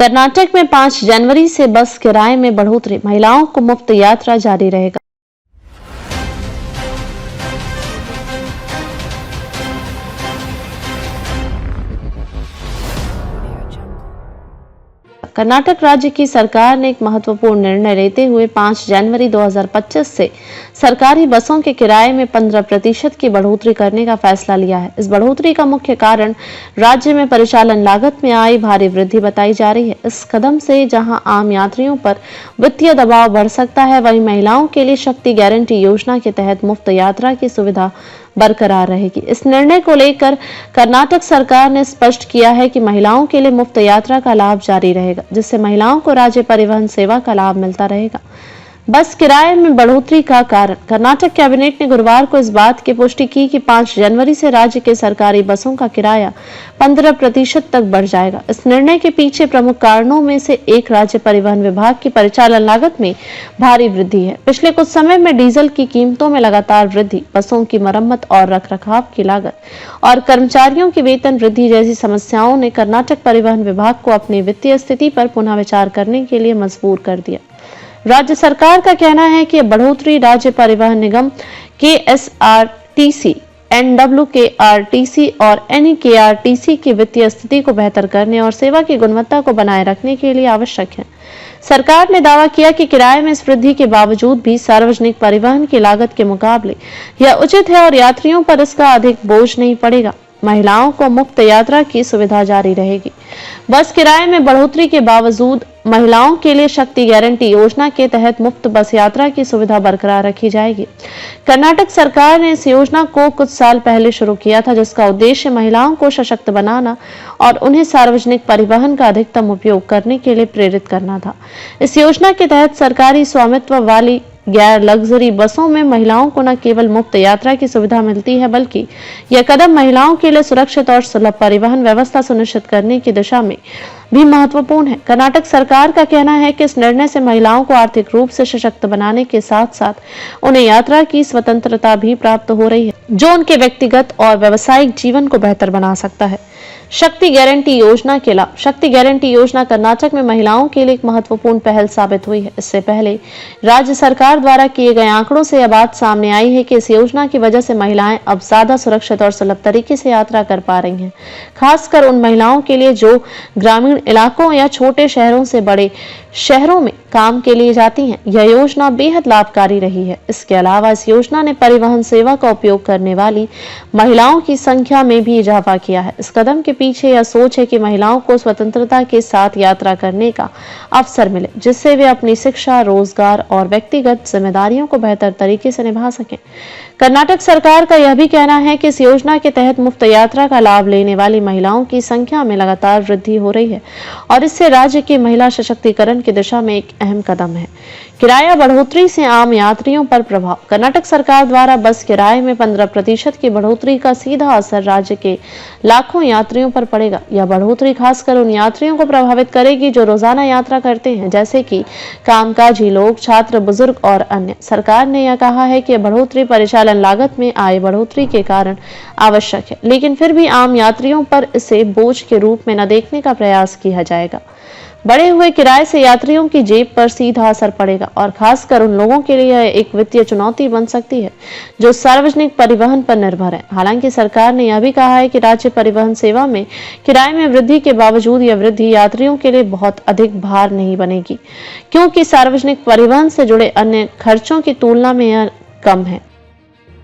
कर्नाटक में 5 जनवरी से बस किराए में बढ़ोतरी, महिलाओं को मुफ्त यात्रा जारी रहेगा। कर्नाटक राज्य की सरकार ने एक महत्वपूर्ण निर्णय लेते हुए 5 जनवरी 2025 से सरकारी बसों के किराए में 15% की बढ़ोतरी करने का फैसला लिया है। इस बढ़ोतरी का मुख्य कारण राज्य में परिचालन लागत में आई भारी वृद्धि बताई जा रही है। इस कदम से जहां आम यात्रियों पर वित्तीय दबाव बढ़ सकता है, वहीं महिलाओं के लिए शक्ति गारंटी योजना के तहत मुफ्त यात्रा की सुविधा बरकरार रहेगी। इस निर्णय को लेकर कर्नाटक सरकार ने स्पष्ट किया है कि महिलाओं के लिए मुफ्त यात्रा का लाभ जारी रहेगा, जिससे महिलाओं को राज्य परिवहन सेवा का लाभ मिलता रहेगा। बस किराए में बढ़ोतरी का कारण, कर्नाटक कैबिनेट ने गुरुवार को इस बात की पुष्टि की कि 5 जनवरी से राज्य के सरकारी बसों का किराया 15% तक बढ़ जाएगा। इस निर्णय के पीछे प्रमुख कारणों में से एक राज्य परिवहन विभाग की परिचालन लागत में भारी वृद्धि है। पिछले कुछ समय में डीजल की कीमतों में लगातार वृद्धि, बसों की मरम्मत और रखरखाव की लागत और कर्मचारियों की वेतन वृद्धि जैसी समस्याओं ने कर्नाटक परिवहन विभाग को अपनी वित्तीय स्थिति पर पुनः विचार करने के लिए मजबूर कर दिया। राज्य सरकार का कहना है कि बढ़ोतरी राज्य परिवहन निगम, KSRTC, NWKRTC और NEKRTC की वित्तीय स्थिति को बेहतर करने और सेवा की गुणवत्ता को बनाए रखने के लिए आवश्यक है। सरकार ने दावा किया कि किराए में इस वृद्धि के बावजूद भी सार्वजनिक परिवहन की लागत के मुकाबले यह उचित है और यात्रियों पर इसका अधिक बोझ नहीं पड़ेगा। महिलाओं को मुफ्त यात्रा की सुविधा जारी रहेगी। बस किराए में बढ़ोतरी के बावजूद महिलाओं के लिए शक्ति गारंटी योजना के तहत मुफ्त बस यात्रा की सुविधा बरकरार रखी जाएगी। कर्नाटक सरकार ने इस योजना को कुछ साल पहले शुरू किया था, जिसका उद्देश्य महिलाओं को सशक्त बनाना और उन्हें सार्वजनिक परिवहन का अधिकतम उपयोग करने के लिए प्रेरित करना था। इस योजना के तहत सरकारी स्वामित्व वाली गैर लग्जरी बसों में महिलाओं को न केवल मुफ्त यात्रा की सुविधा मिलती है, बल्कि यह कदम महिलाओं के लिए सुरक्षित और सुलभ परिवहन व्यवस्था सुनिश्चित करने की दिशा में भी महत्वपूर्ण है। कर्नाटक सरकार का कहना है कि इस निर्णय से महिलाओं को आर्थिक रूप से सशक्त बनाने के साथ साथ उन्हें यात्रा की स्वतंत्रता भी प्राप्त हो रही है, जो उनके व्यक्तिगत और व्यावसायिक जीवन को बेहतर बना सकता है। शक्ति गारंटी योजना के लाभ। शक्ति गारंटी योजना कर्नाटक में महिलाओं के लिए एक महत्वपूर्ण पहल साबित हुई है। इससे पहले राज्य सरकार द्वारा किए गए आंकड़ों से यह बात सामने आई है कि इस योजना की वजह से महिलाएं अब ज्यादा सुरक्षित और सुलभ तरीके से यात्रा कर पा रही हैं, खासकर उन महिलाओं के लिए जो ग्रामीण इलाकों या छोटे शहरों से बड़े शहरों में काम के लिए जाती हैं। यह योजना बेहद लाभकारी रही है। इसके अलावा इस योजना ने परिवहन सेवा का उपयोग करने वाली महिलाओं की संख्या में भी इजाफा किया है। इस कदम के पीछे यह सोच है कि महिलाओं को स्वतंत्रता के साथ यात्रा करने का अवसर मिले, जिससे वे अपनी शिक्षा, रोजगार और व्यक्तिगत जिम्मेदारियों को बेहतर तरीके से निभा सकें। कर्नाटक सरकार का यह भी कहना है कि इस योजना के तहत मुफ्त यात्रा का लाभ लेने वाली महिलाओं की संख्या में लगातार वृद्धि हो रही है और इससे राज्य की महिला सशक्तिकरण की दिशा में एक अहम कदम है। किराया बढ़ोतरी से आम यात्रियों पर प्रभाव। कर्नाटक सरकार द्वारा बस किराए में 15% की बढ़ोतरी का सीधा असर राज्य के लाखों यात्रियों पर पड़ेगा। यह बढ़ोतरी खासकर उन यात्रियों को प्रभावित करेगी जो रोजाना यात्रा करते हैं, जैसे कि कामकाजी लोग, छात्र, बुजुर्ग और अन्य। सरकार ने यह कहा है कि बढ़ोतरी परिचालन लागत में आए बढ़ोतरी के कारण आवश्यक है, लेकिन फिर भी आम यात्रियों पर इसे बोझ के रूप में न देखने का प्रयास किया जाएगा। बढ़े हुए किराए से यात्रियों की जेब पर सीधा असर पड़ेगा और खासकर उन लोगों के लिए यह एक वित्तीय चुनौती बन सकती है जो सार्वजनिक परिवहन पर निर्भर है। हालांकि सरकार ने यह भी कहा है कि राज्य परिवहन सेवा में किराए में वृद्धि के बावजूद यह वृद्धि यात्रियों के लिए बहुत अधिक भार नहीं बनेगी, क्योंकि सार्वजनिक परिवहन से जुड़े अन्य खर्चों की तुलना में यह कम है।